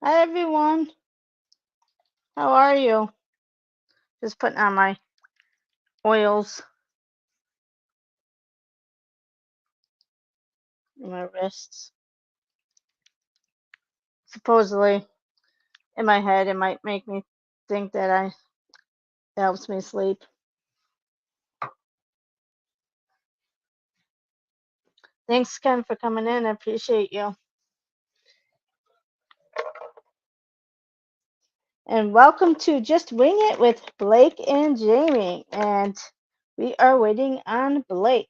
Hi everyone, how are you? Just putting on my oils in my wrists. Supposedly, in my head, it might make me think that it helps me sleep. Thanks, Ken, for coming in. I appreciate you. And welcome to Just Wing It with Blake and Jamie. And we are waiting on Blake.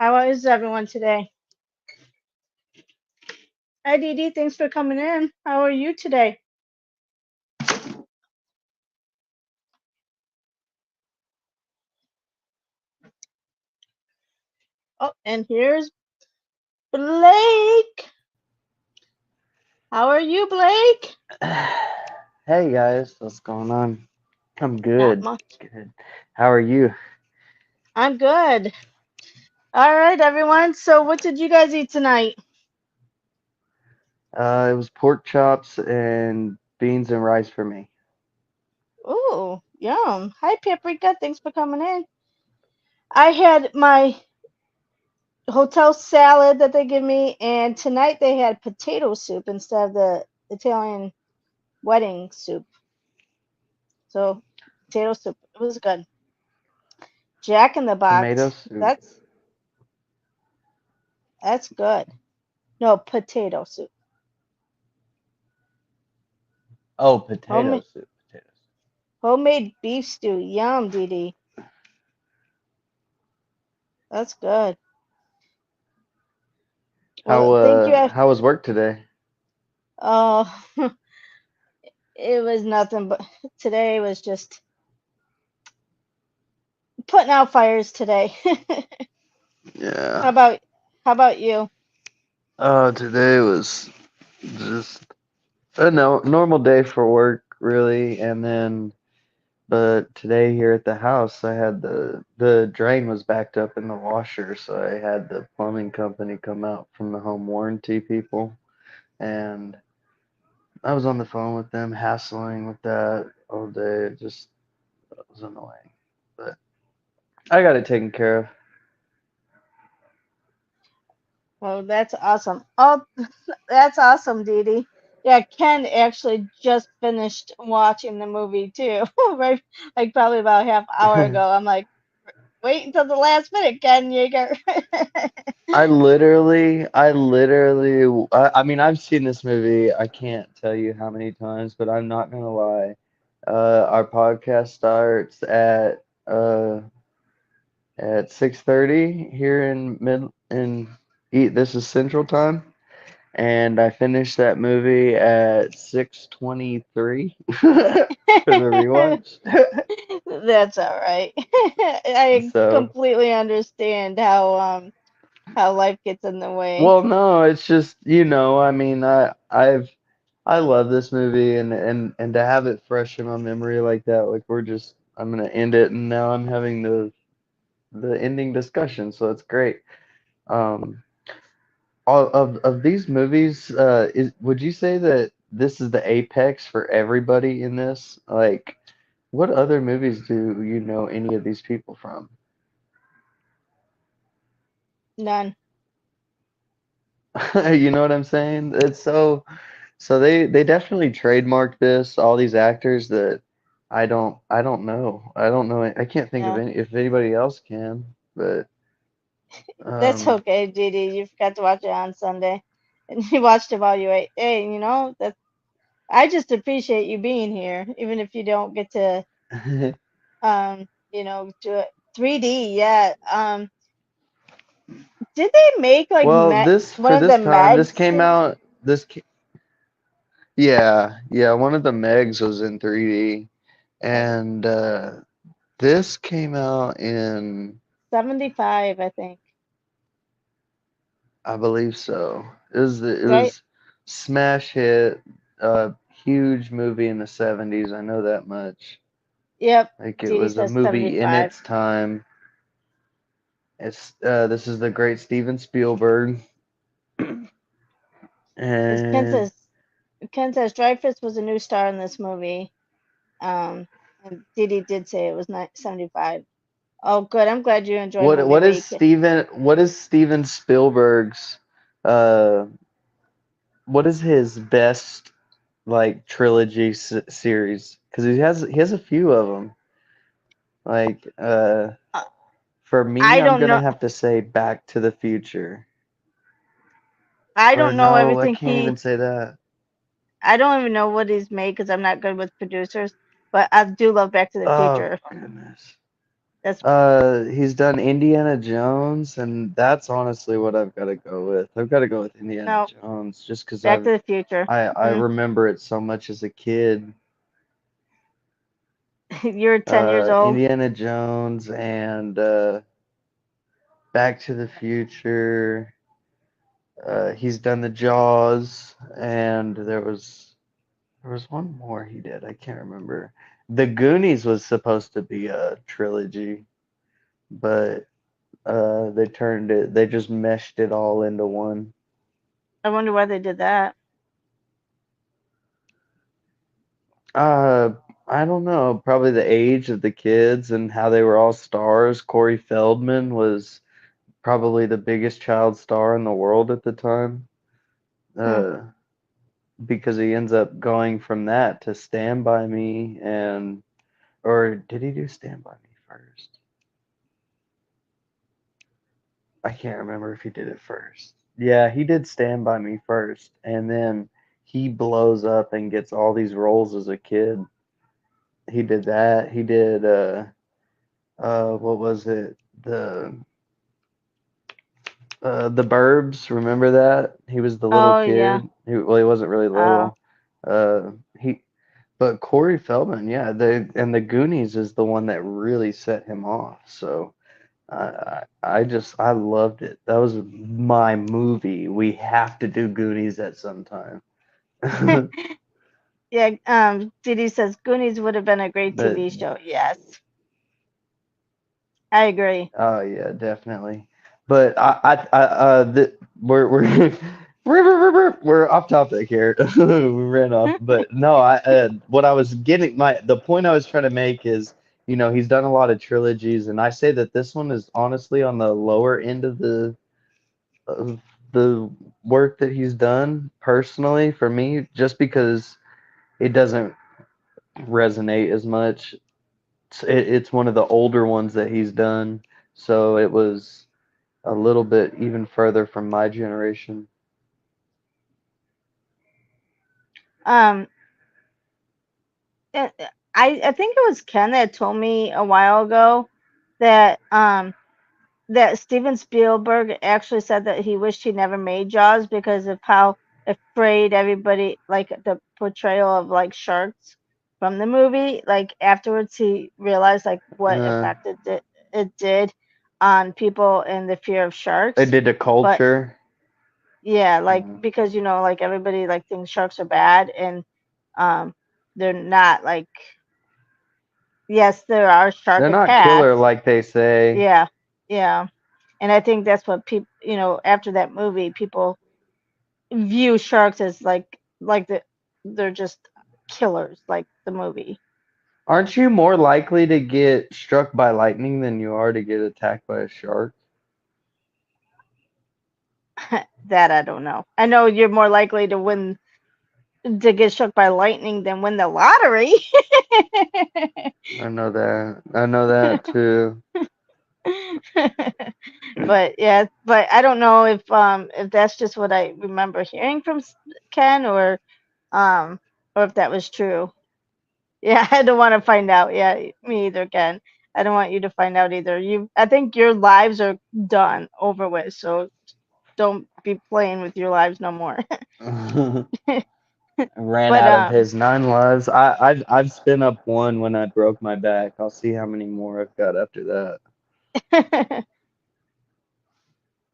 How is everyone today? Hi, Dee Dee. Thanks for coming in. How are you today? Oh, and here's Blake. How are you, Blake? Hey guys, what's going on? I'm Not good. much. Good. How are you? I'm good. All right, everyone. So, what did you guys eat tonight? It was pork chops and beans and rice for me. Ooh, yum. Hi, Paprika. Thanks for coming in. I had my hotel salad that they give me, and tonight they had potato soup instead of the Italian wedding soup. So, potato soup. It was good. Jack in the Tomato Box. soup. That's good. No, potato soup. Oh, potato Homemade soup. Potatoes. homemade beef stew. Yum, Dee Dee. That's good. How Well, thank you. how was work today? Oh, it was nothing but today was just putting out fires today. How Yeah. about how about you? Today was just a no normal day for work, really, and then but today here at the house, I had the drain was backed up in the washer, so I had the plumbing company come out from the home warranty people, and I was on the phone with them, hassling with that all day. It just was annoying, but I got it taken care of. Oh, that's awesome. Oh, that's awesome, Dee Dee. Yeah, Ken actually just finished watching the movie too, right? Like probably about a half hour ago. I'm like, wait until the last minute, Ken Yeager. I mean, I've seen this movie. I can't tell you how many times, but I'm not gonna lie. Our podcast starts uh at 6:30 here in mid in eat. This is Central Time, and I finished that movie at 6:23 for the rewatch. That's all right. I So, completely understand how life gets in the way. well, no, it's just, I mean, I love this movie and to have it fresh in my memory like that, like I'm gonna end it and now I'm having the ending discussion, so it's great. Um, all of these movies, would you say that this is the apex for everybody in this? Like, what other movies do you know any of these people from? None. You know what I'm saying? It's so they definitely trademarked this, all these actors that I don't know. I don't know. I can't think of No. any if anybody else can, but That's um okay, Didi. You forgot to watch it on Sunday. And you watched Evaluate. Hey, that I just appreciate you being here, even if you don't get to do it 3D yet. Did they make like well, this one for of the this time, this Megs? came out yeah, yeah, one of the Megs was in 3D and this came out in 75, I think. I believe so. It Right? was smash hit, huge movie in the 70s. I know that much. Yep. Like it Didi was a says movie in 75. its time. It's this is the great Steven Spielberg, Because and Ken says Dreyfus was a new star in this movie. And Didi did say it was 75. Oh, good. I'm glad you enjoy movie week. what is Steven Spielberg's uh what is his best like trilogy series? Because he has a few of them. Like Uh, for me, I I'm don't gonna know. have to say Back to the Future. I Or don't know no, I everything can't even say that. I don't even know what he's made because I'm not good with producers. But I do love Back to the Oh Future. goodness. That's He's done Indiana Jones, and that's honestly what I've got to go with. I've got to go with Indiana no Jones just because Back to the Future. I Mm. remember it so much as a kid. You're 10 years old. Indiana Jones and Back to the Future. He's done the Jaws, and there was one more he did. I can't remember. The Goonies was supposed to be a trilogy, but they just meshed it all into one. I wonder why they did that. Uh, I don't know. Probably the age of the kids and how they were all stars. Corey Feldman was probably the biggest child star in the world at the time. Hmm. Uh, because he ends up going from that to Stand By Me or did he do Stand By Me first? I can't remember if he did it first. Yeah, he did Stand By Me first, and then he blows up and gets all these roles as a kid. He did that. He did what was it? The Burbs, remember that? He was the little Oh yeah. kid. Well, he wasn't really Oh. little. He but Corey Feldman, yeah, the Goonies is the one that really set him off. So I loved it. That was my movie. We have to do Goonies at some time. Yeah. Didi says Goonies would have been a great But TV show. Yes, I agree. oh yeah, definitely. But we're we're off topic here. We ran off. But no, what I was getting the point I was trying to make is, he's done a lot of trilogies, and I say that this one is honestly on the lower end of the work that he's done personally for me, just because it doesn't resonate as much. It's one of the older ones that he's done, so it was a little bit even further from my generation. Um, and I think it was Ken that told me a while ago that that Steven Spielberg actually said that he wished he never made Jaws because of how afraid everybody, like the portrayal of like sharks from the movie. Like afterwards, he realized like what Uh, effect it did on people and the fear of it sharks. did a But culture. yeah, like Uh, because like everybody like thinks sharks are bad and um they're not like yes, there are shark they're not killer attacks. like they say. Yeah, yeah. And I think that's what people, after that movie, people view sharks as like they're just killers, like the movie. Aren't you more likely to get struck by lightning than you are to get attacked by a shark? That I don't know. I know you're more likely to get struck by lightning than win the lottery. I know that. I know that too. But yeah, but I don't know if that's just what I remember hearing from Ken um or if that was true. Yeah, I don't want to find out. Yeah, me either, Ken. I don't want you to find out either. I think your lives are done, over with. So don't be playing with your lives no more. Ran But out of his 9 lives. I've spent up one when I broke my back. I'll see how many more I've got after that.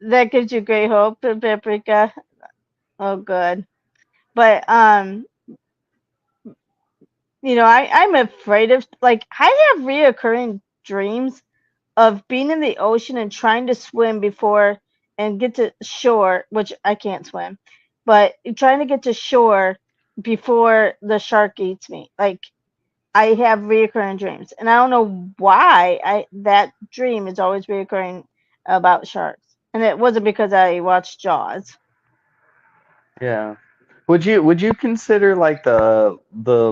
that gives you great hope, Paprika. Oh, good. But I'm afraid of, like, I have reoccurring dreams of being in the ocean and trying to swim before and get to shore, which I can't swim, but trying to get to shore before the shark eats me. Like I have reoccurring dreams, and I don't know why I that dream is always reoccurring about sharks. And it wasn't because I watched Jaws. Yeah. Would you consider like the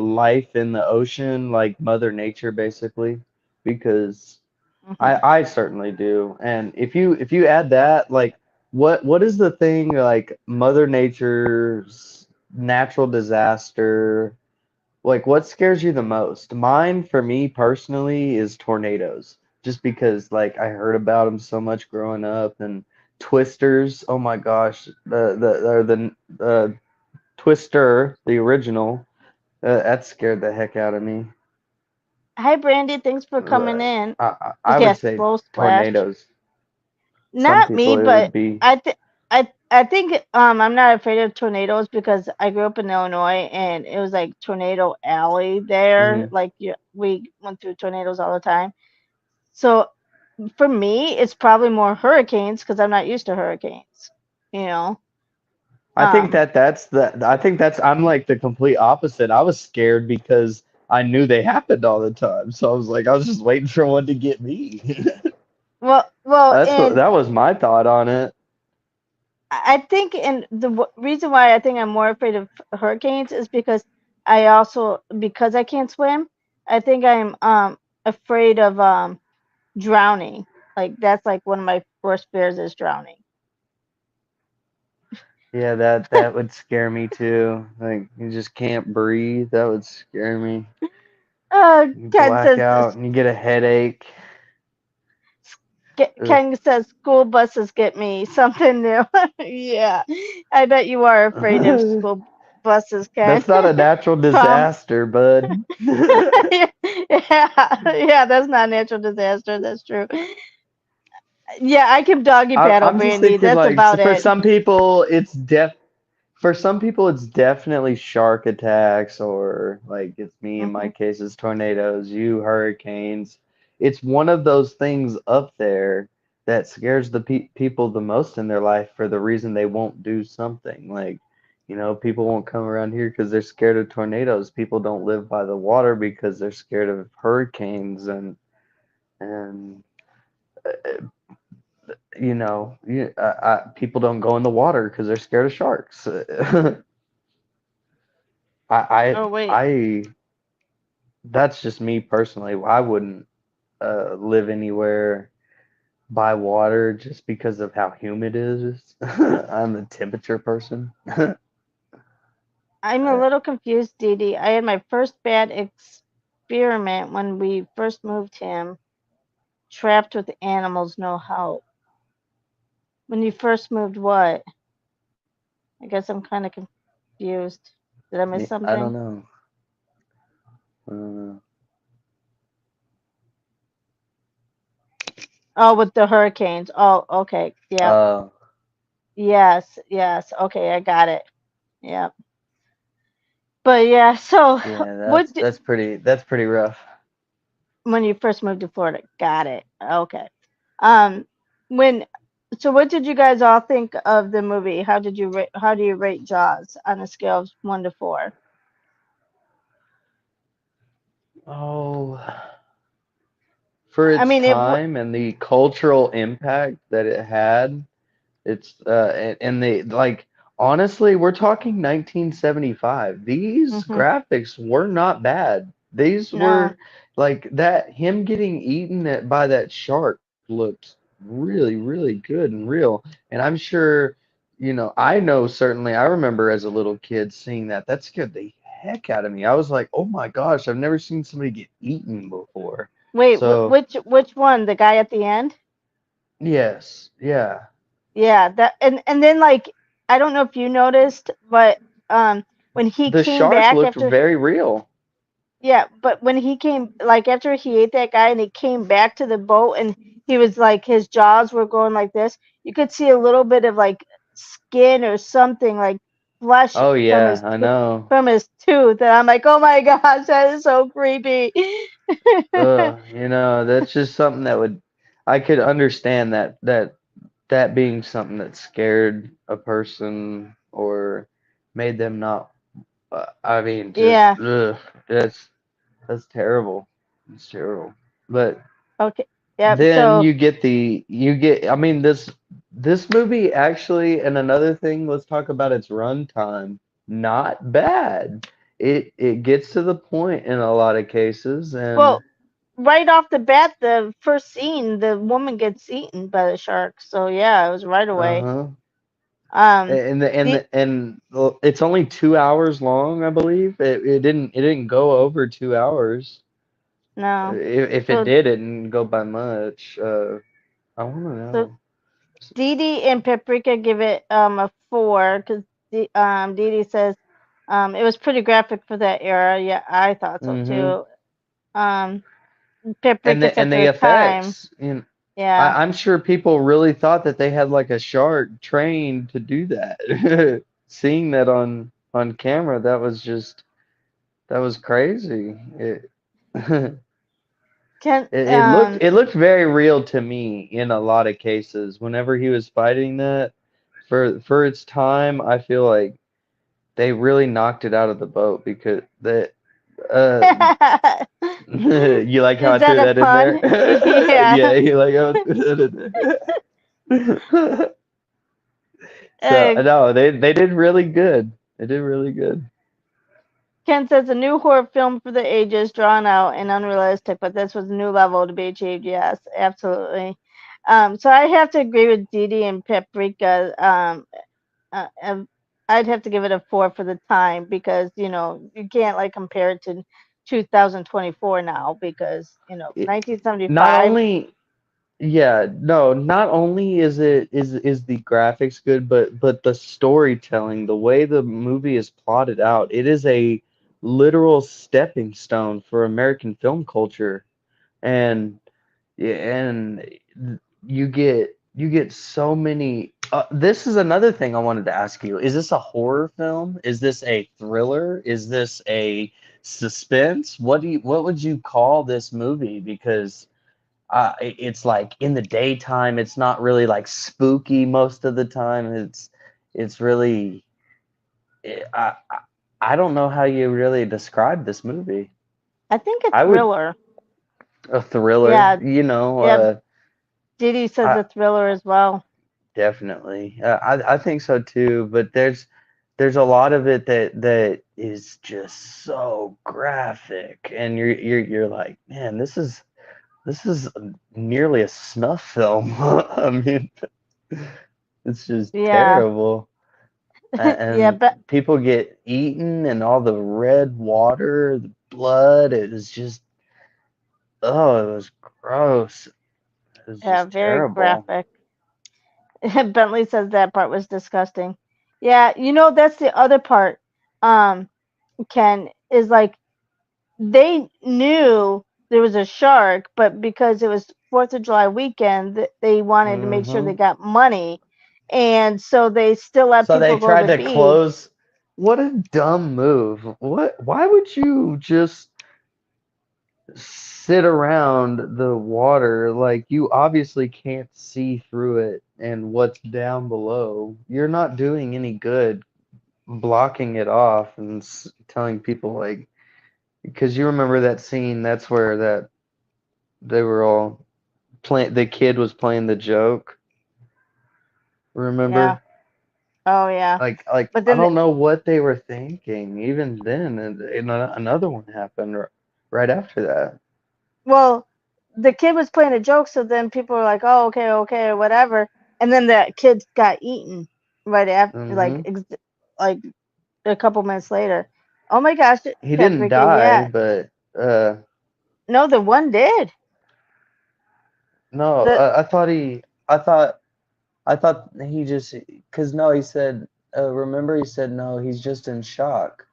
life in the ocean like Mother Nature basically? Because Hmm. I certainly do. And if you add that, like what is the thing like Mother Nature's natural disaster? Like what scares you the most? Mine for me personally is tornadoes. Just because like I heard about them so much growing up and twisters. Oh my gosh, the Twister, the original, that scared the heck out of me. Hi, Brandy. Thanks for coming Uh, in. I would Yes, say slow splash. tornadoes. Some Not me, people it but would be. I th I think I'm not afraid of tornadoes because I grew up in Illinois and it was like tornado alley there. Hmm. Like we went through tornadoes all the time. So for me, it's probably more hurricanes because I'm not used to hurricanes. You know. I think Um. I think that's I'm like the complete opposite. I was scared because I knew they happened all the time. So I was just waiting for one to get me. And That was my thought on it. I think, and the reason why I think I'm more afraid of hurricanes is because I also because I can't swim. I think I'm afraid of drowning. Like that's like one of my worst fears is drowning. Yeah, that would scare me too. Like you just can't breathe. That would scare me. You Ken black says out and you get a headache. Ugh. Ken says school buses get me something new. Yeah, I bet you are afraid of school buses, Ken. That's not a natural From disaster, bud. yeah, yeah, that's not a natural disaster. That's true. Yeah, I can doggy paddle, I'm just Brandy. thinking That's like about it. for some people it's definitely shark attacks or like it's me in my Hmm. case it's tornadoes, you hurricanes. It's one of those things up there that scares the people the most in their life for the reason they won't do something. Like, people won't come around here because they're scared of tornadoes. People don't live by the water because they're scared of hurricanes and people don't go in the water because they're scared of sharks. I, Oh wait, I, that's just me personally. I wouldn't live anywhere by water just because of how humid it is. I'm a temperature person. I'm a Uh, little confused, Dee Dee. I had my first bad experiment when we first moved him. Trapped with animals, no help. When you first moved, what? I guess I'm kind of confused. Did I miss I don't something? know. I don't know. Oh, with the hurricanes. Oh, okay. Yeah. Uh, Yes. Yes. Okay, I got it. Yeah. But yeah. So, yeah, what? that's pretty rough. When you first moved to Florida. Got it. Okay. Um, when so what did you guys all think of the movie? How do you rate Jaws on a scale of 1 to 4? Oh, for I its mean, time and the cultural impact that it had. It's and they like honestly, we're talking 1975. These mhm, graphics were not bad. These no. were like that him getting eaten by that shark looked really, really good and real. And I'm sure, I know certainly I remember as a little kid seeing that. That scared the heck out of me. I was like, "Oh my gosh, I've never seen somebody get eaten before." Wait, So, which one? The guy at the end? yes, yeah. Yeah, that and then like I don't know if you noticed, but when he The came shark back looked after very real. yeah, but when he came like after he ate that guy and he came back to the boat and he was like his jaws were going like this, you could see a little bit of like skin or something like flesh Oh yeah, I know. from his tooth, and I'm like, oh my gosh, that is so creepy. That's just something that would. I could understand that being something that scared a person or made them not. I mean, just Yeah. that's terrible. It's terrible. But Okay. Yep. then So, you get. I mean, this movie actually, and another thing. Let's talk about its runtime. Not bad. It gets to the point in a lot of cases, and well, right off the bat, the first scene, the woman gets eaten by the shark. So yeah, it was right away. uh-huh. Um, the And it's only 2 hours long, I believe. It didn't go over 2 hours. no. If it So did, it didn't go by much. I want to so know. Dee Dee and Paprika give it a 4 because Dee Dee says it was pretty graphic for that era. Yeah, I thought so Hmm. too. Um, And Paprika the said and for the the time. effects. Yeah. I'm sure people really thought that they had like a shark trained to do that. Seeing that on camera, that was crazy. It Can it looked very real to me in a lot of cases. Whenever he was fighting that, for its time, I feel like they really knocked it out of the boat because that uh you like how Is I that threw a that in there? pun? Yeah. Yeah, you like how I threw that in there? So Uh, no, they did really good. They did really good. Ken says a new horror film for the ages, drawn out and unrealistic, but this was a new level to be achieved. Yes, absolutely. So I have to agree with Dee Dee and Paprika. I'd have to give it a 4 for the time because you can't like compare it to 2024 now because It, not 1975. only Yeah, no, not only is the graphics good, but the storytelling, the way the movie is plotted out, it is a literal stepping stone for American film culture. And yeah, and you get so many this is another thing I wanted to ask you. Is this a horror film? Is this a thriller? Is this a suspense? What would you call this movie? Because it's like in the daytime, it's not really like spooky most of the time. It's really I don't know how you really describe this movie. I think a I would thriller. a thriller, Yeah, yeah. Dee Dee says I a thriller as well. definitely I think so too. But there's a lot of it that is just so graphic, and you're like, man, this is nearly a snuff film. I mean, it's just Yeah, terrible. yeah, And but people get eaten, and all the red water, the blood, it was just, oh, it was gross. It was yeah, just very terrible. graphic. Bentley says that part was disgusting. Yeah, that's the other part. Um, Ken is like they knew there was a shark, but because it was Fourth of July weekend, they wanted to make sure they Hmm. got money, and so they still let So they people go to tried the to beach. close. What a dumb move. Why would you just sit around the water? Like, you obviously can't see through it and what's down below. You're not doing any good blocking it off and telling people, like, because you remember that scene, that's where that they were all playing, the kid was playing the joke, Yeah. remember? Oh yeah. Like But I then, don't know what they were thinking even then, and another one happened right after that. well, the kid was playing a joke, so then people were like, "Oh, okay, okay, or whatever," and then the kid got eaten right after, Hmm. like a couple minutes later. Oh my gosh, He didn't Paprika, die, yeah. but uh No, the one did. no, The I thought he just, because no, he said, remember he said no, he's just in shock.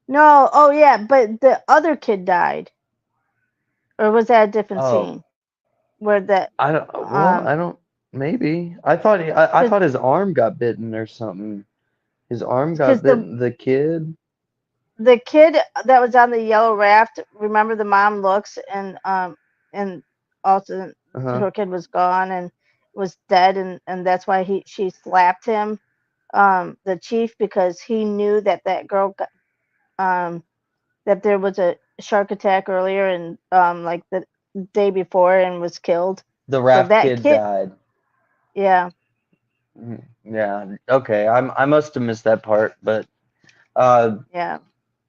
No, oh yeah, but the other kid died, or was that a different Oh, scene where that I don't, maybe. I because thought his arm got bitten or something. His arm because got bitten, the kid. the kid that was on the yellow raft, remember the mom looks and also Uh-huh. her kid was gone and was dead, and that's why she slapped him, the chief, because he knew that that girl got, that there was a shark attack earlier and like the day before and was killed. The So raft that kid kid, died. yeah, Yeah. Okay. I must have missed that part, but uh, yeah,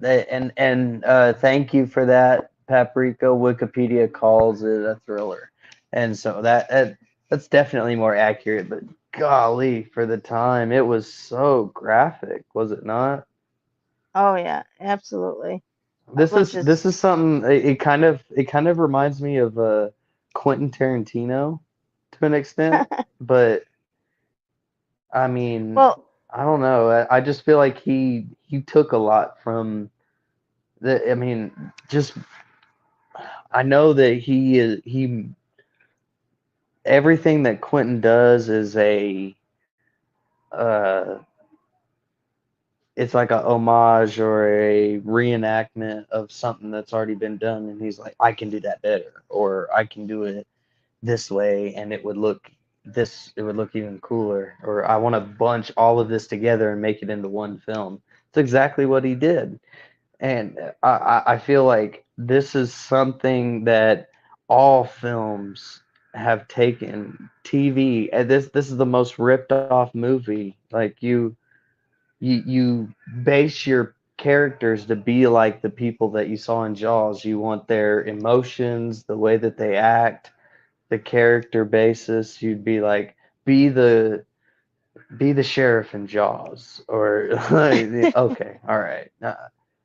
thank you for that, Paprika. Wikipedia calls it a thriller, and so that's definitely more accurate. But golly, for the time, it was so graphic, was it not? oh yeah, absolutely. It This was is just this is something. It kind of reminds me of Quentin Tarantino to an extent, but I mean, well, I don't know. I just feel like he took a lot from the. I mean, just I know that he everything that Quentin does is uh it's like a homage or a reenactment of something that's already been done, and he's like, I can do that better, or I can do it this way, and it would look even cooler, or I want to bunch all of this together and make it into one film. It's exactly what he did. And I feel like this is something that all films have taken. TV, and this is the most ripped off movie. Like you base your characters to be like the people that you saw in Jaws. You want their emotions, the way that they act, the character basis. You'd be like, be the be the sheriff in Jaws, or okay, all right.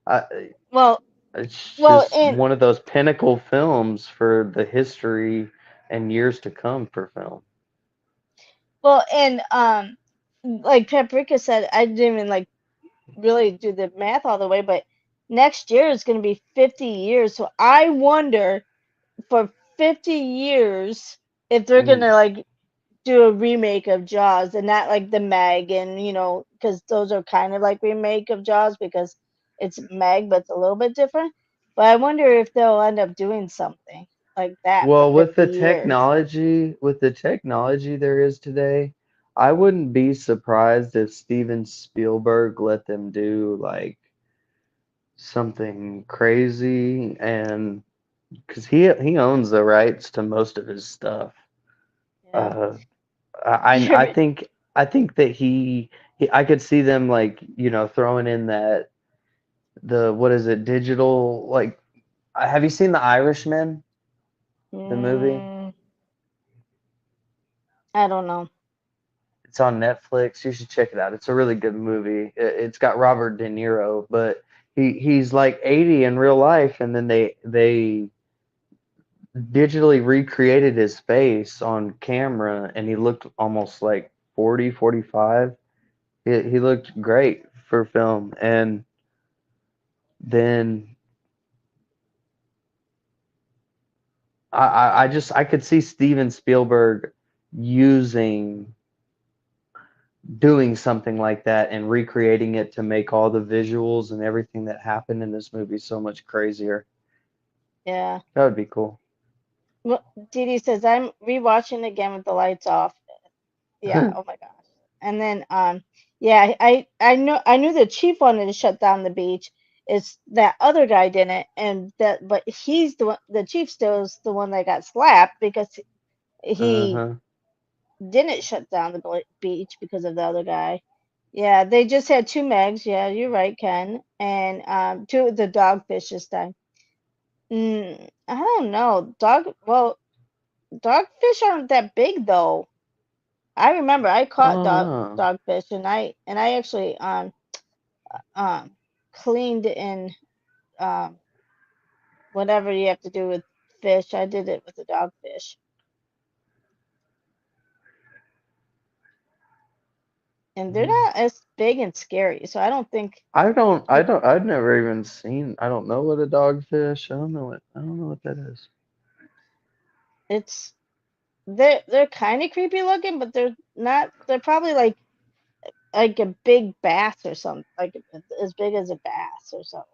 I, well, it's well, just and one of those pinnacle films for the history and years to come for film. well, and like Paprika said, I didn't even like really do the math all the way, but next year is going to be 50 years. So I wonder for 50 years if they're going Mhm. to like do a remake of Jaws and not like the Meg and because those are kind of like remake of Jaws because it's Meg but it's a little bit different. But I wonder if they'll end up doing something like that for Well, 50 years. with the technology there is today, I wouldn't be surprised if Steven Spielberg let them do like something crazy, and because he owns the rights to most of his stuff. Yeah. Uh, I think that he I could see them like throwing in that the what is it digital like have you seen The Irishman, the movie? mm, I don't know. It's on Netflix. You should check it out. It's a really good movie. It's got Robert De Niro, but he's like 80 in real life, and then they digitally recreated his face on camera, and he looked almost like 40, 45. He looked great for film, and then I could see Steven Spielberg using doing something like that and recreating it to make all the visuals and everything that happened in this movie so much crazier. Yeah. That would be cool. Well, Didi says I'm rewatching again with the lights off. Yeah. Oh my gosh. And then yeah, I knew the chief wanted to shut down the beach. It's that other guy didn't, and that but he's the one. The chief still is the one that got slapped because he Uh-huh. didn't shut down the beach because of the other guy. Yeah, they just had two Megs. Yeah, you're right, Ken, and two of the dogfish this time. I don't know. Dogfish aren't that big though. I remember I caught Oh no. dogfish and I actually um cleaned in um whatever you have to do with fish. I did it with the dogfish. And they're not as big and scary, so I don't think I've never even seen, I don't know what a dogfish, I don't know what that is. it's they're kind of creepy looking, but they're not. They're probably like a big bass or something, like as big as a bass or something.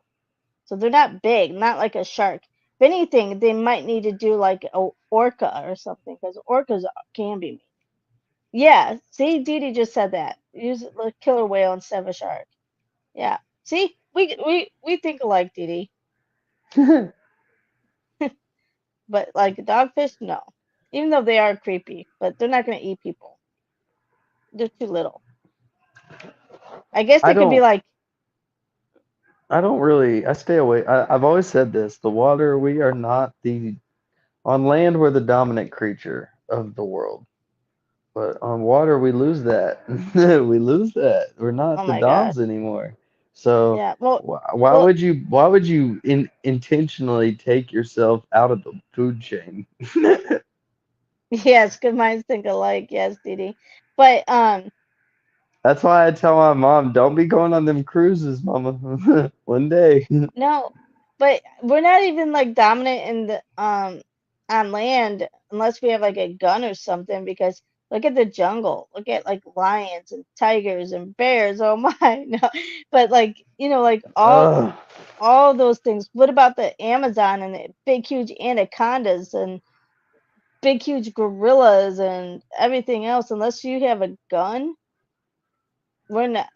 So they're not big, not like a shark. If anything, they might need to do like a orca or something because orcas can be mean. Yeah, see, Dee Dee just said that. Use a killer whale instead of a shark. Yeah, see, we think alike, Dee Dee. But like dogfish, no. Even though they are creepy, but they're not gonna eat people. They're too little. I guess I they could be don't like, I don't really I stay away. I've always said this, the water, we are not the on land we're the dominant creature of the world. But on water we lose that. We lose that. We're not oh the my gosh, doms anymore. So yeah. Well, why well, would you intentionally take yourself out of the food chain? yes, good minds think alike. Yes, Dee Dee. But That's why I tell my mom, don't be going on them cruises, mama. One day. no, but we're not even like dominant in the on land unless we have like a gun or something because look at the jungle. Look at like lions and tigers and bears. Oh my, no. But like, like Ugh. all those things. What about the Amazon and the big huge anacondas and big huge gorillas and everything else? Unless you have a gun, we're not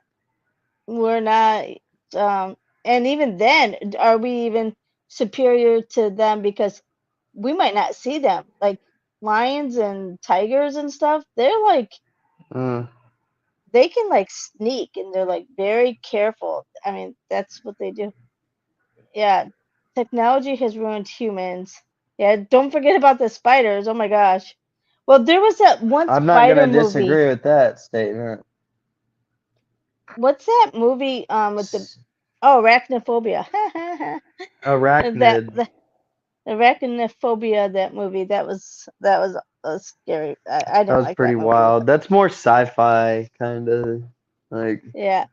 we're not and even then are we even superior to them because we might not see them like lions and tigers and stuff they're like Mm. they can like sneak and they're like very careful. I mean that's what they do. Yeah, technology has ruined humans. Yeah, don't forget about the spiders. Oh my gosh. Well, there was that one I'm not spider gonna movie. disagree with that statement. What's that movie with the S- oh arachnophobia. that Arachnid. Arachnophobia, that movie, that was scary. I That didn't was like pretty that movie either. wild. That's more sci-fi kind of like Yeah.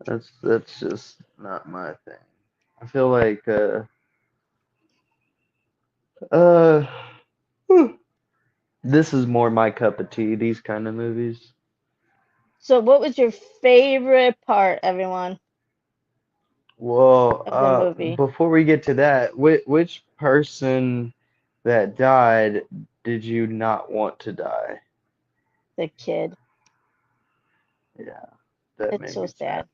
that's just not my thing. I feel like uh this is more my cup of tea, these kind of movies. So, what was your favorite part, everyone, Well, of the movie? before we get to that, which person that died did you not want to die? The kid. Yeah, that It's made so me sad. sad.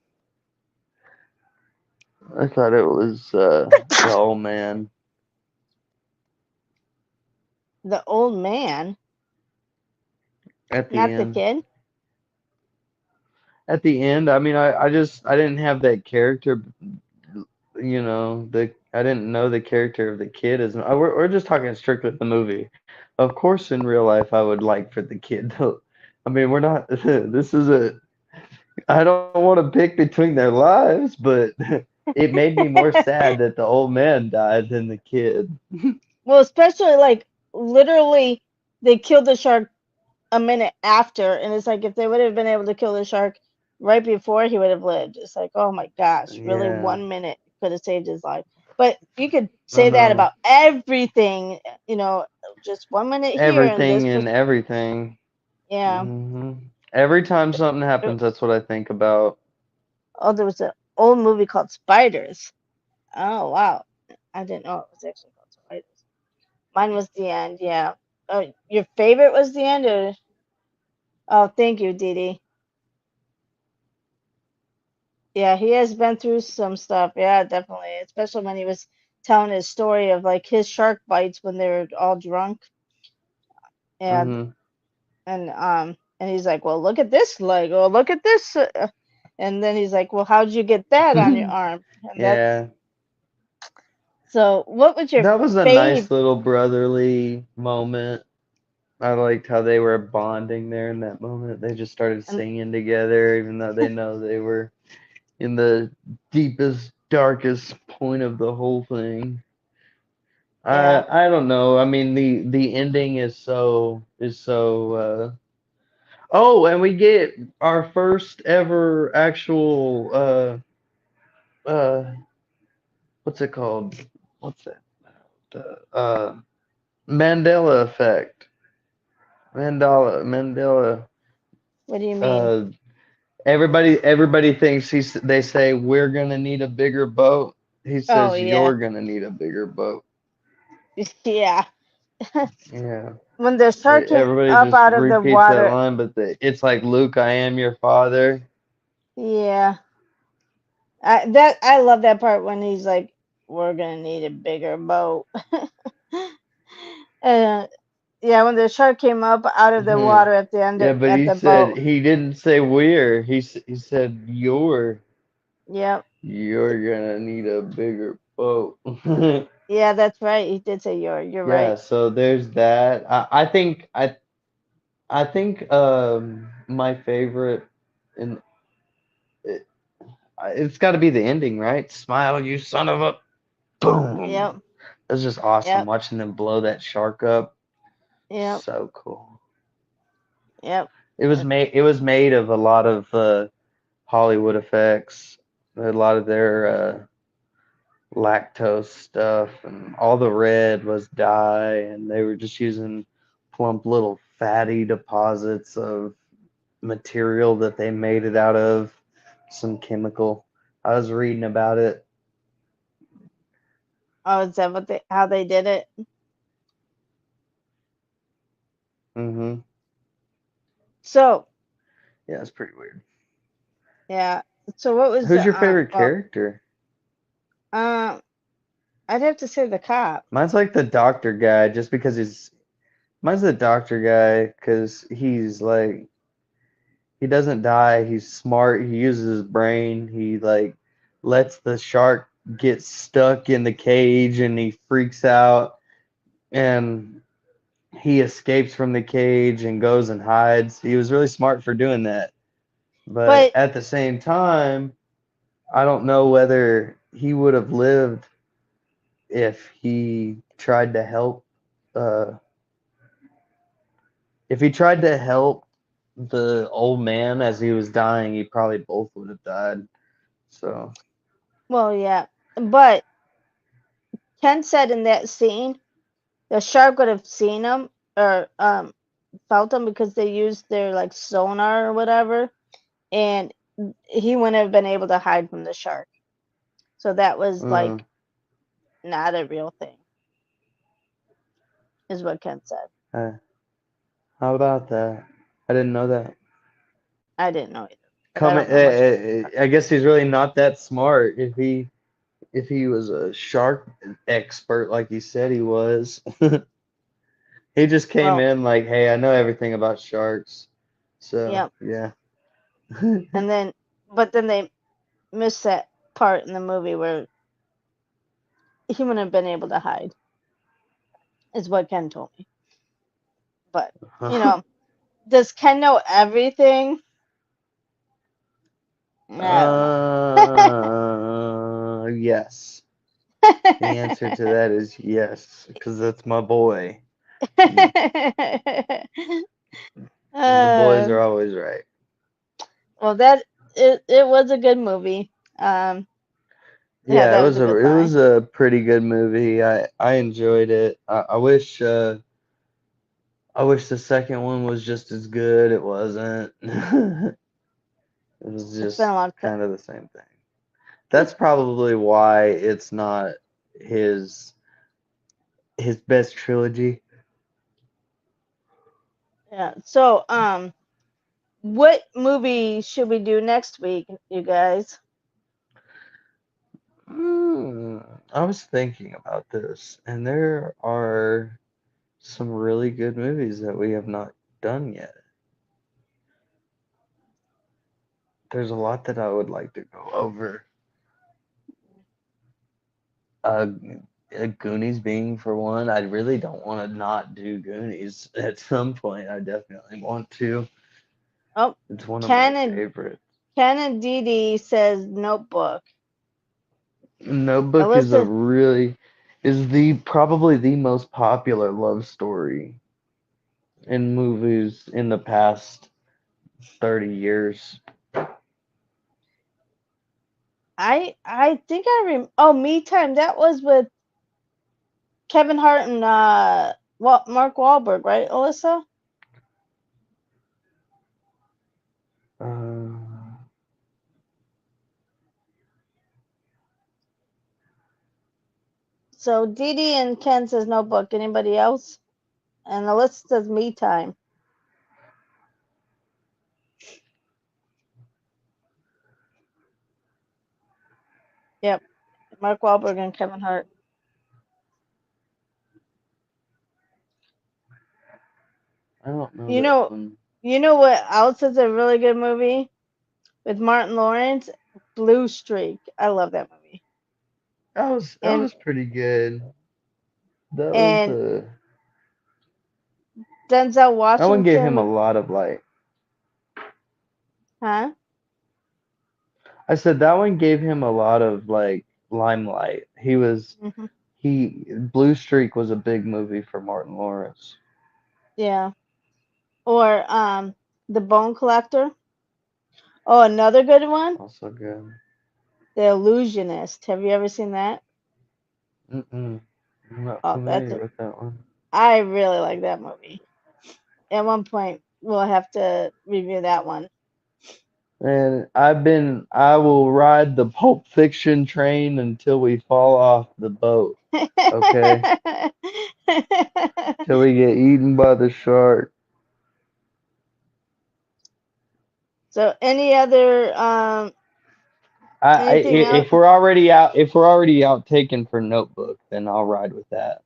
I thought it was the old man The old man, at the not the end. kid. At the end, I mean, I didn't have that character, the I didn't know the character of the kid as we're just talking strictly the movie. Of course, in real life, I would like for the kid to. I mean, we're not. This is a. I don't want to pick between their lives, but it made me more sad that the old man died than the kid. Well, especially like literally, they killed the shark a minute after, and it's like if they would have been able to kill the shark right before, he would have lived. It's like, oh my gosh, really, Yeah. 1 minute could have saved his life. But you could say that Uh-huh. about everything, you know, just 1 minute here and this Everything and person. everything. Yeah. Every time something Uh, happens, that's what I think about. Oh, there was an old movie called Spiders. Oh wow, I didn't know it was actually called Spiders. Mine was the end. Yeah. Your favorite was the end, or oh, thank you, Dee Dee. Yeah, he has been through some stuff. Yeah, definitely. Especially when he was telling his story of like his shark bites when they were all drunk. Yeah, Hmm and he's like, "Well, look at this leg. Oh, look at this." And then he's like, "Well, how'd you get that on your arm?" And that's Yeah. so. What was your That was a fave? nice little brotherly moment. I liked how they were bonding there in that moment. They just started And singing together, even though they know they were in the deepest, darkest point of the whole thing. yeah. I don't know. I mean, the ending is so. Oh, and we get our first ever actual uh what's it called? What's that? Mandela effect. Mandela. What do you mean? Uh, everybody thinks they say we're gonna need a bigger boat. He Oh says yeah. you're gonna need a bigger boat. Yeah. Yeah. When the shark came Everybody up just out of the repeats that water, line, but it's like Luke, I am your father. yeah. I love that part when he's like, "We're gonna need a bigger boat." uh, yeah, when the shark came up out of the Mhm. water at the end Yeah, but at he the said boat. he didn't say we're. He said Yep. you're gonna need a bigger boat. Yeah, that's right. He did say you're Yeah, right. so there's that. I think my favorite and it, it's got to be the ending, right? Smile, you son of a boom. Yep. It was just awesome Yep. watching them blow that shark up. Yep. So cool. Yep. It was made of a lot of Hollywood effects, a lot of their lactose stuff, and all the red was dye, and they were just using plump little fatty deposits of material that they made it out of, some chemical. I was reading about it. Oh, is that what they how they did it? Hmm. So Yeah, it's pretty weird. yeah. So what was Who's the your favorite well character? um I'd have to say the cop. Mine's like the doctor guy, just because mine's the doctor guy because he's like he doesn't die. He's smart. He uses his brain. He like lets the shark get stuck in the cage and he freaks out and he escapes from the cage and goes and hides. He was really smart for doing that. But But at the same time, I don't know whether he would have lived if he tried to help uh if he tried to help the old man as he was dying, he probably both would have died. So well yeah. But Ken said in that scene the shark would have seen him or felt him because they used their like sonar or whatever, and he wouldn't have been able to hide from the shark. So that was uh, like not a real thing, is what Ken said. uh, how about that? I didn't know that. I didn't know either, but I Coming, don't know much. I guess he's really not that smart. If he was a shark expert like he said he was, he just came Well, in like, "Hey, I know everything about sharks." So yeah, yeah. and then but then they missed that part in the movie where he wouldn't have been able to hide, is what Ken told me. But you know, does Ken know everything? I don't know. Yes. The answer to that is yes, because that's my boy. And the boys uh, are always right. well, it was a good movie. Um, yeah, Yeah, that was a good it line. was a pretty good movie. I enjoyed it. I wish the second one was just as good. It wasn't. It was It's been just a long time. kind of the same thing. That's probably why it's not his his best trilogy. Yeah. So, what movie should we do next week, you guys? I was thinking about this, and there are some really good movies that we have not done yet. There's a lot that I would like to go over. Uh, Goonies being for one. I really don't want to not do Goonies. At some point, I definitely want to. Oh, It's one of my Ken and favorites. Ken and Dee Dee says Notebook. Notebook Alyssa, is the probably the most popular love story in movies in the past 30 years. I think I oh, Me Time. That was with Kevin Hart and Mark Wahlberg, right, Alyssa? Uh, So Dee Dee and Ken says notebook. Anybody else? And the list says me time. Yep. Mark Wahlberg and Kevin Hart. I don't know You that know, one. you know what else is a really good movie with Martin Lawrence? Blue Streak. I love that movie. That And was pretty good. That was and Denzel that one gave him a Washington, lot of like. huh? I said that one gave him a lot of like limelight. Hmm. He Blue Streak was a big movie for Martin Lawrence. Yeah. Or The Bone Collector. Oh, another good one, Also good. The Illusionist. Have you ever seen that? Mm-mm. I'm not Oh, familiar with that one. I really like that movie. At one point, we'll have to review that one. And I will ride the Pulp Fiction train until we fall off the boat, okay? Till we get eaten by the shark. So, any other anything else? If we're already out taken for Notebook, then I'll ride with that.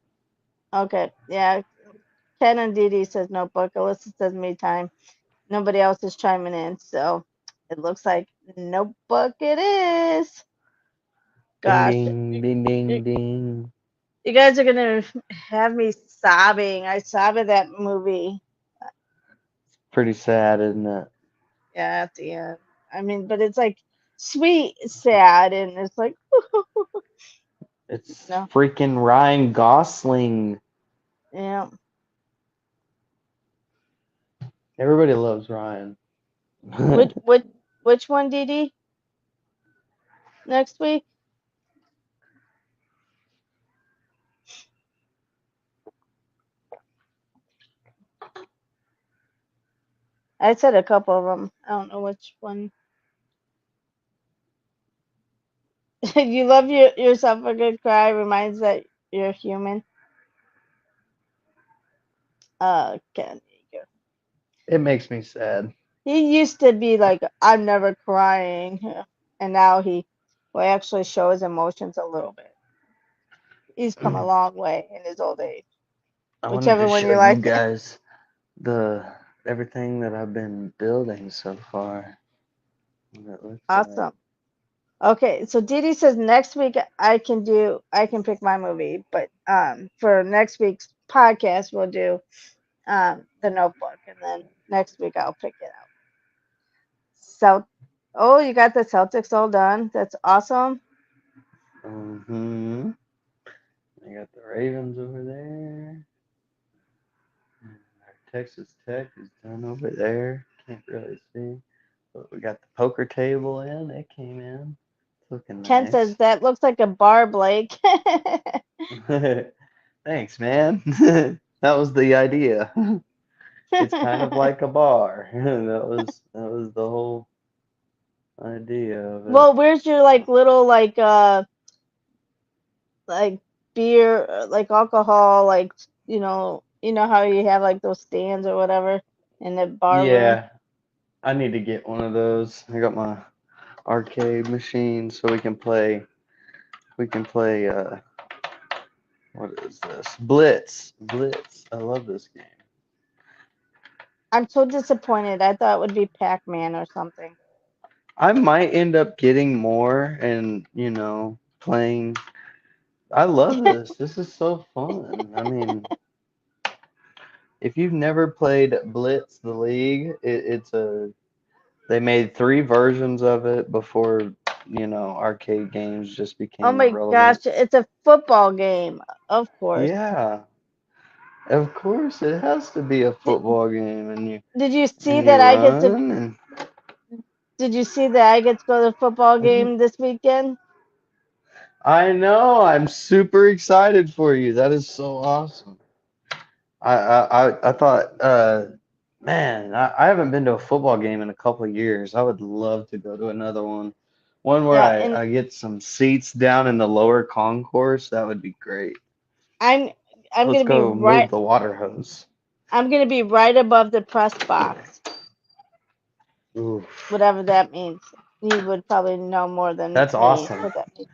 Okay, yeah. Ken and Dee Dee says notebook. Alyssa says me time. Nobody else is chiming in, so it looks like notebook it is. Ding Gosh, ding ding ding you, ding. you guys are gonna have me sobbing. I sobbed at that movie. Pretty sad, isn't it? Yeah, at the end. I mean, but it's like sweet, sad, and it's like, It's no, freaking Ryan Gosling. yeah. Everybody loves Ryan. Which which which one, Dee Dee? Next week? I said a couple of them. I don't know which one. You love yourself a good cry. Reminds that you're human. Ken. It makes me sad. He used to be like, I'm never crying, and now he will actually show his emotions a little bit. He's come a long way in his old age. I wanted Whichever to one show you you like. guys the everything that I've been building so far. What it looks like. Awesome. Okay, so Dee Dee says next week I can pick my movie, but for next week's podcast we'll do the Notebook, and then next week I'll pick it out. So, oh, you got the Celtics all done. That's awesome. Mm-hmm. I got the Ravens over there. Our Texas Tech is done over there. Can't really see. But we got the poker table in. It came in. It's looking Ken says nice. that looks like a bar, Blake. Thanks, man. That was the idea. It's kind of like a bar. That was the whole idea of it. Well, where's your like little like beer like alcohol like you know how you have like those stands or whatever in the bar room? Yeah, I need to get one of those. I got my arcade machine so we can play what is this? Blitz. Blitz. I love this game. I'm so disappointed. I thought it would be Pac-Man or something. I might end up getting more and, playing. I love this. This is so fun. I mean, if you've never played Blitz the League, they made three versions of it before, arcade games just Oh became my relevant. gosh, it's a football game, of course. Yeah, of course it has to be a Did, football game and you did you see and you that run and I get to go to the football Mhm. game this weekend? I know, I'm super excited for you. That is so awesome. I thought, man, I haven't been to a football game in a couple of years. I would love to go to another one One where Yeah, I, and I get some seats down in the lower concourse, that would be great. I'm I'm Let's gonna be go right move the water hose. I'm gonna be right above the press box, Oof. whatever that means. You would probably know more than That's me awesome. what that means.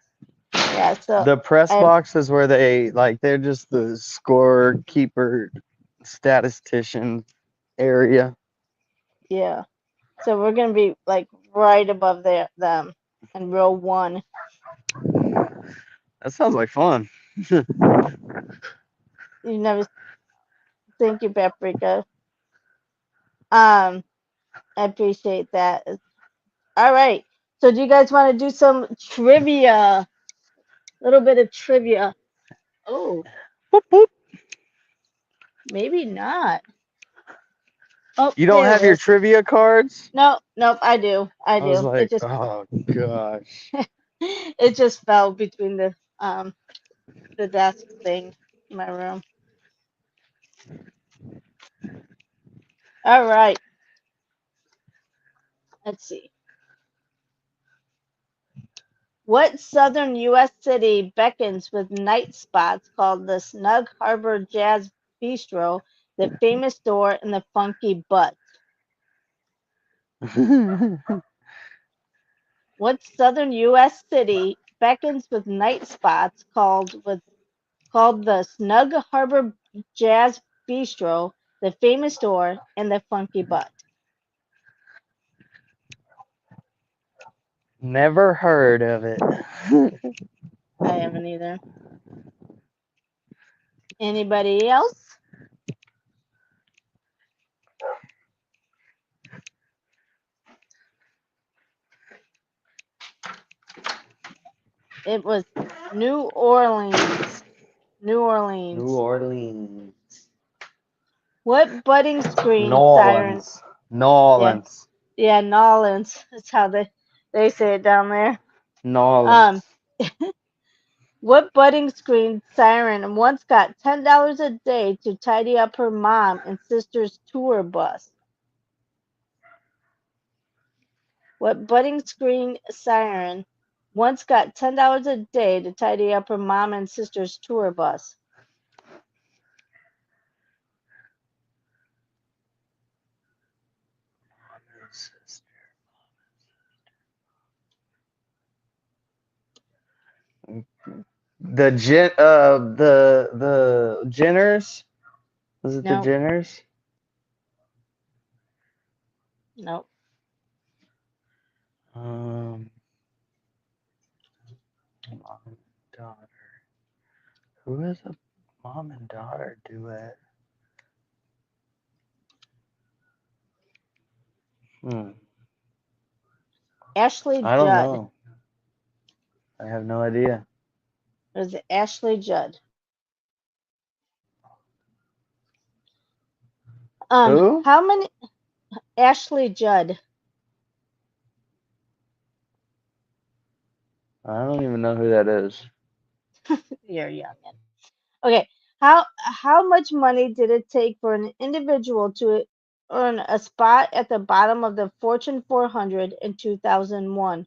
Yeah, so The press I'm box is where they're just the scorekeeper statistician area. yeah. So we're gonna be like right above them in row one. That sounds like fun. You never Thank you, Paprika. Um, I appreciate that. All right. So do you guys want to do some trivia? A little bit of trivia. Oh, Boop, boop. maybe not. Oh, You don't there have it your is. trivia cards? No, nope, I do. I I was do. It like, just oh gosh. it just fell between the desk thing in my room. All right. Let's see. What southern U.S. city beckons with night spots called the Snug Harbor Jazz Bistro, the famous door, and the funky butt? What southern U.S. city beckons with night spots called the Snug Harbor Jazz Bistro, the famous door, and the funky butt? Never heard of it. I haven't either. Anybody else? It was New Orleans. New New Orleans. Orleans. What budding screen siren? Nolans. Yeah, Nolans. yeah, Nolans. That's how they say it down there. Um, Nolans. what budding screen siren once got $10 a day to tidy up her mom and sister's tour bus? What budding screen siren once got $10 a day to tidy up her mom and sister's tour bus? The Jenners? Was it the No, Jenners? no. Um, mom and daughter. Who is a mom and daughter duet? Hmm. Ashley I don't Judd. know. I have no idea. It was Ashley Judd. Who? How many? Ashley Judd. I don't even know who that is. You're young. Okay. How much money did it take for an individual to earn a spot at the bottom of the Fortune 400 in 2001?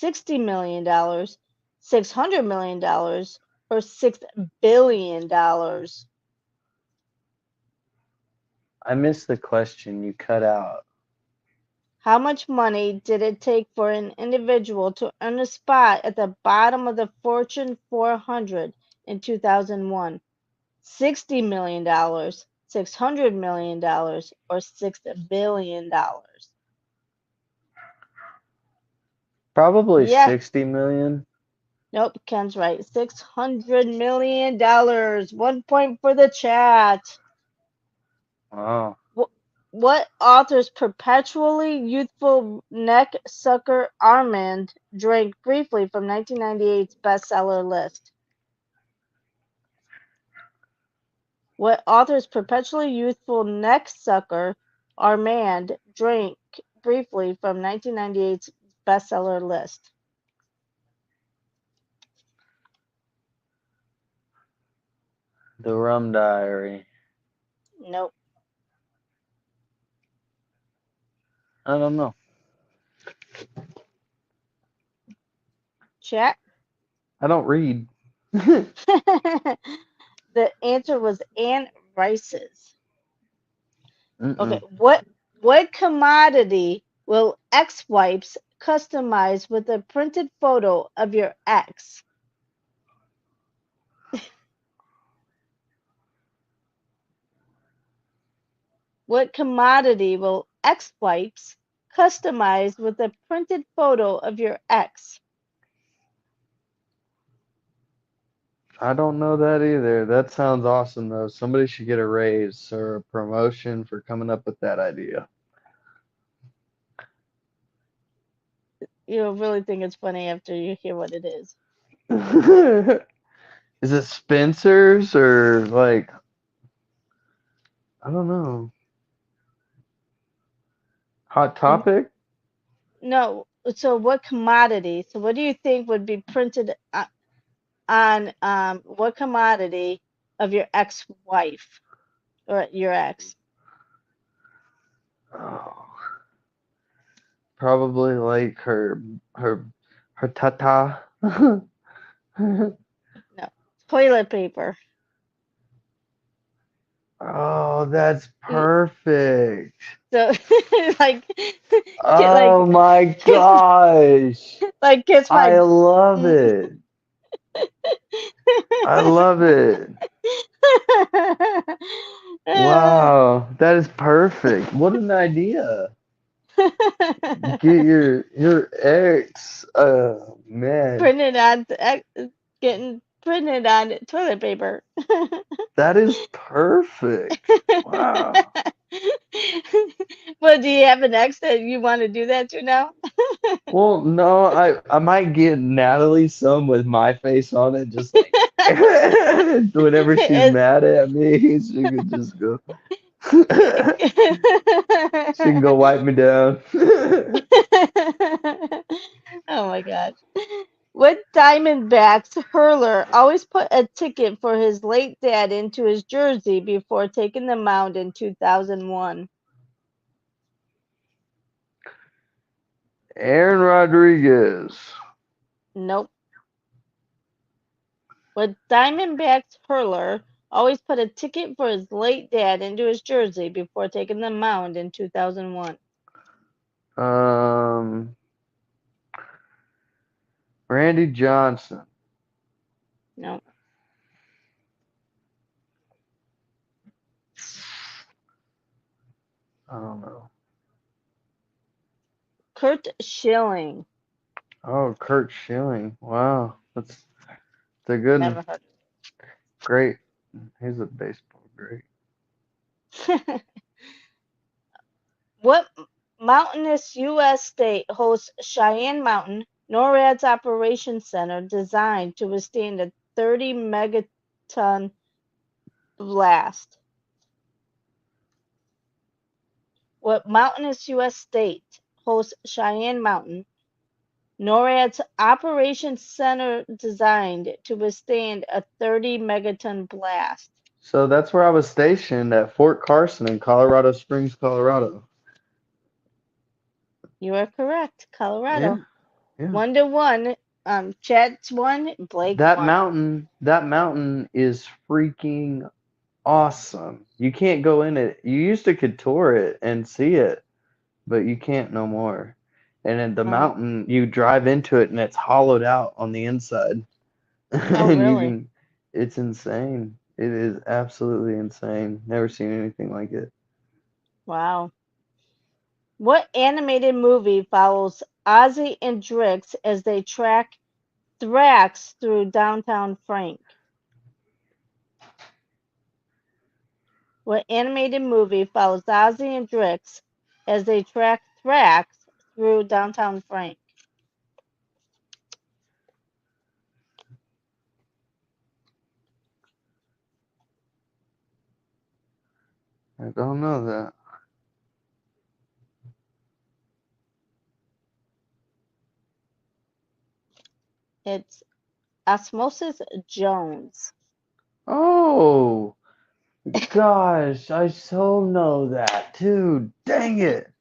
$60 million, $600 million, or $6 billion? I missed the question. You cut out. How much money did it take for an individual to earn a spot at the bottom of the Fortune 400 in 2001? $60 million, $600 million, or $6 billion? Probably Yeah, 60 million. nope, Ken's right. $600 million. 1 point for the chat. Oh. What author's perpetually youthful neck sucker Armand drank briefly from 1998's bestseller list? What author's perpetually youthful neck sucker Armand drank briefly from 1998's bestseller list? The Rum Diary. Nope. I don't know. Chat. I don't read. The answer was Anne Rice's. Okay, Mm-mm. what commodity will ex-wipes customize with a printed photo of your ex? What commodity will ex-wipes customize with a printed photo of your ex? I don't know that either. That sounds awesome though. Somebody should get a raise or a promotion for coming up with that idea. You'll really think it's funny after you hear what it is. Is it Spencer's or like I don't know. Hot Topic? No, so what commodity? So what do you think would be printed on what commodity of your ex-wife or your ex? Oh, probably like her tata. No, toilet paper. Oh, that's perfect. So like like Oh my gosh. like kiss I my love it. I love it. Wow, that is perfect. What an idea. Get your ex. Oh man, printed on getting printed on toilet paper. that is perfect. Wow. Well, do you have an ex that you want to do that to now? Well, no, I might get Natalie some with my face on it, just like whenever she's It's- mad at me, she could just go. She can go wipe me down. Oh my gosh. What Diamondbacks hurler always put a ticket for his late dad into his jersey before taking the mound in 2001? Aaron Rodriguez. Nope. What Diamondbacks hurler always put a ticket for his late dad into his jersey before taking the mound in 2001? Um, Randy Johnson. Nope. I don't know. Kurt Schilling. Oh, Kurt Schilling. Wow, that's a good Never one. heard Great. He's a baseball great. of it. What mountainous U.S. state hosts Cheyenne Mountain, NORAD's operations center designed to withstand a 30 megaton blast? What mountainous U.S. state hosts Cheyenne Mountain, NORAD's operations center designed to withstand a 30 megaton blast? So that's where I was stationed at Fort Carson in Colorado Springs, Colorado. You are correct, Yeah, Colorado. yeah. 1-1. Chet's won, Blake won. That mountain is freaking awesome. You can't go in it. You used to could tour it and see it, but you can't no more. And in the Oh, mountain, you drive into it and it's hollowed out on the inside. oh And you really? can, it's insane. It is absolutely insane. Never seen anything like it. Wow. What animated movie follows Ozzy and Drix as they track Thrax through downtown Frank? What animated movie follows Ozzy and Drix as they track Thrax through downtown Frank? I don't know that. It's Osmosis Jones. Oh, gosh, I so know that too. Dang it.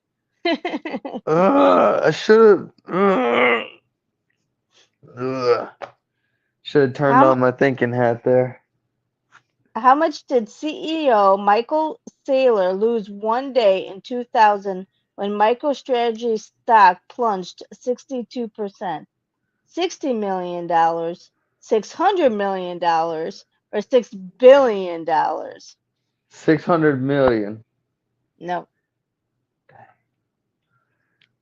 I should have. Ugh. Should have turned How on my thinking hat there. how much did CEO Michael Saylor lose one day in 2000 when MicroStrategy stock plunged 62%? $60 million, $600 million, or $6 billion? 600 million. No,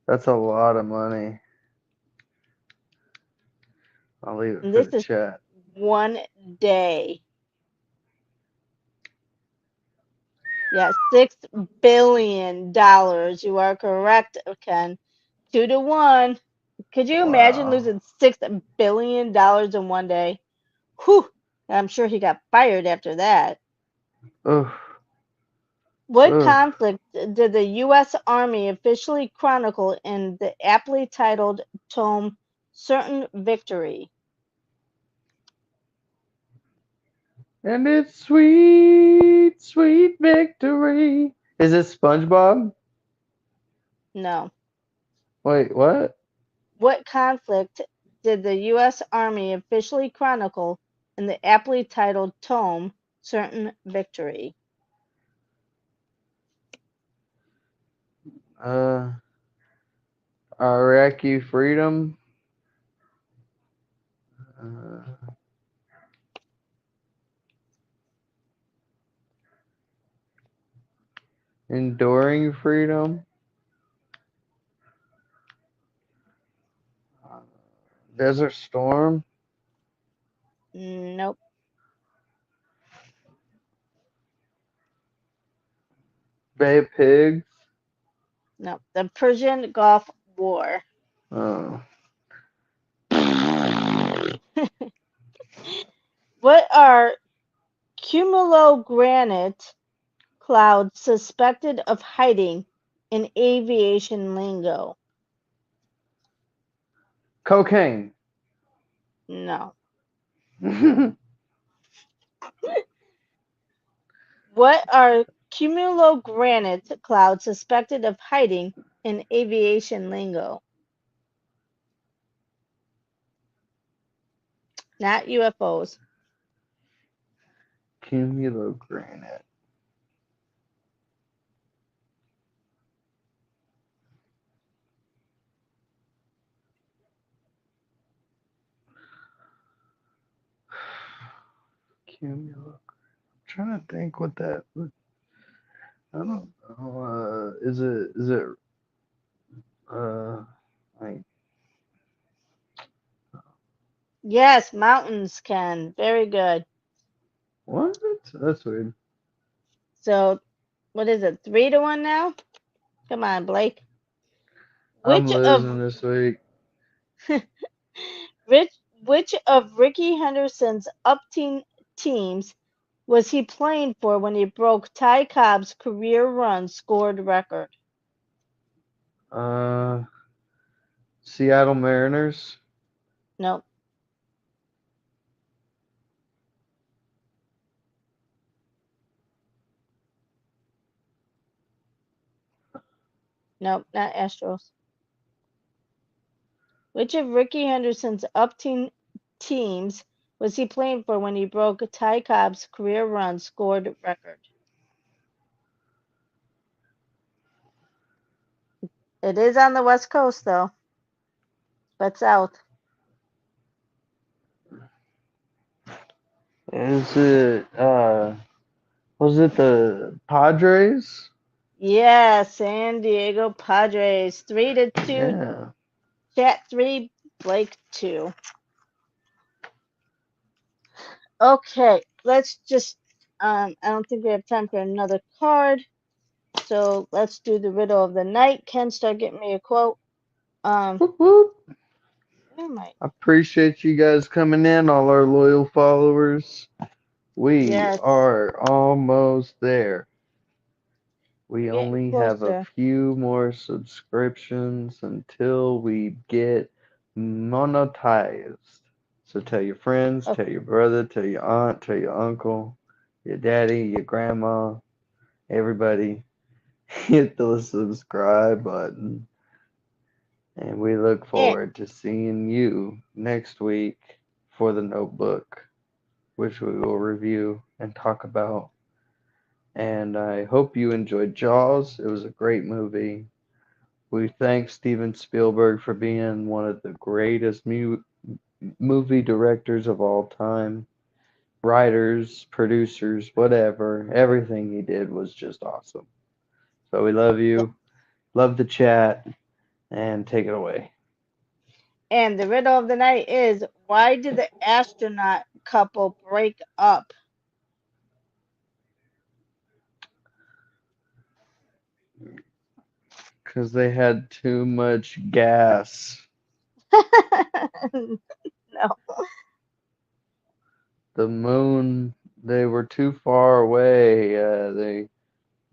That's a lot of money. I'll leave it for this the is chat. one day. Yeah, $6 billion. You are correct, Ken. 2-1. Could you imagine Wow. losing $6 billion in one day? Whew. I'm sure he got fired after that. Ugh. What Ugh. conflict did the U.S. Army officially chronicle in the aptly titled tome Certain Victory? And it's sweet, sweet victory. Is it SpongeBob? No. Wait, what? What conflict did the U.S. Army officially chronicle in the aptly titled tome Certain Victory? Uh, Iraqi freedom. Uh, enduring freedom. Uh, Desert Storm. Nope. Bay of Pigs. Nope. The Persian Gulf War. Oh. What are cumulogranite clouds suspected of hiding in aviation lingo? Cocaine. No. What are cumulogranite clouds suspected of hiding in aviation lingo? Not UFOs. Cumulogranite. Cumulo. I'm trying to think what that would. I don't know. Is it uh like Yes, mountains can. Very good. what? That's weird. So, what is it? 3-1 now? Come on, Blake. I'm Which of losing this week. which which of Ricky Henderson's up teams was he playing for when he broke Ty Cobb's career run scored record? Uh, Seattle Mariners. Nope, nope, not Astros. Which of Ricky Henderson's up teams was he playing for when he broke Ty Cobb's career run scored record? It is on the West Coast though, but south. Is it was it the Padres? Yeah, San Diego Padres 3-2. Yeah. Chat 3, Blake 2. Okay, let's just I don't think we have time for another card. So let's do the riddle of the night. Ken, start getting me a quote. Um Whoop, whoop. where am I? I appreciate you guys coming in, all our loyal followers. We Yes, are almost there. We we're getting only have a closer. few more subscriptions until we get monetized. So tell your friends, Oh, tell your brother, tell your aunt, tell your uncle, your daddy, your grandma, everybody. Hit the subscribe button. And we look And forward to seeing you next week for The Notebook, which we will review and talk about. And I hope you enjoyed Jaws. It was a great movie. We thank Steven Spielberg for being one of the greatest movie directors of all time. Writers, producers, whatever. Everything he did was just awesome. So we love you. Love the chat. And take it away. and the riddle of the night is, why did the astronaut couple break up? Because they had too much gas. No. The moon, they were too far away.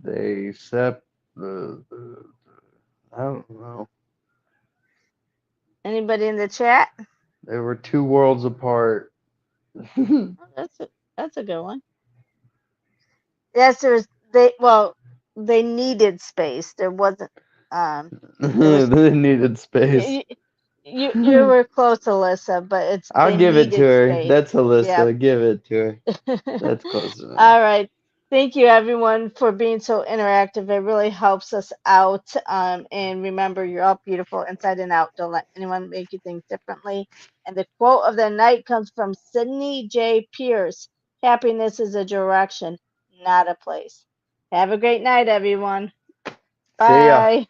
They I don't know. Anybody in the chat? They were two worlds apart. Oh, that's a good one. Yes, they needed space. There wasn't there was They needed space. you, you were close, Alyssa, but it's I'll they give it to needed her. space. That's Yeah. Alyssa. Give it to her. That's close enough. All right. Thank you, everyone, for being so interactive. It really helps us out. And remember, you're all beautiful inside and out. Don't let anyone make you think differently. And the quote of the night comes from Sidney J. Pierce. Happiness is a direction, not a place. Have a great night, everyone. See ya. Bye.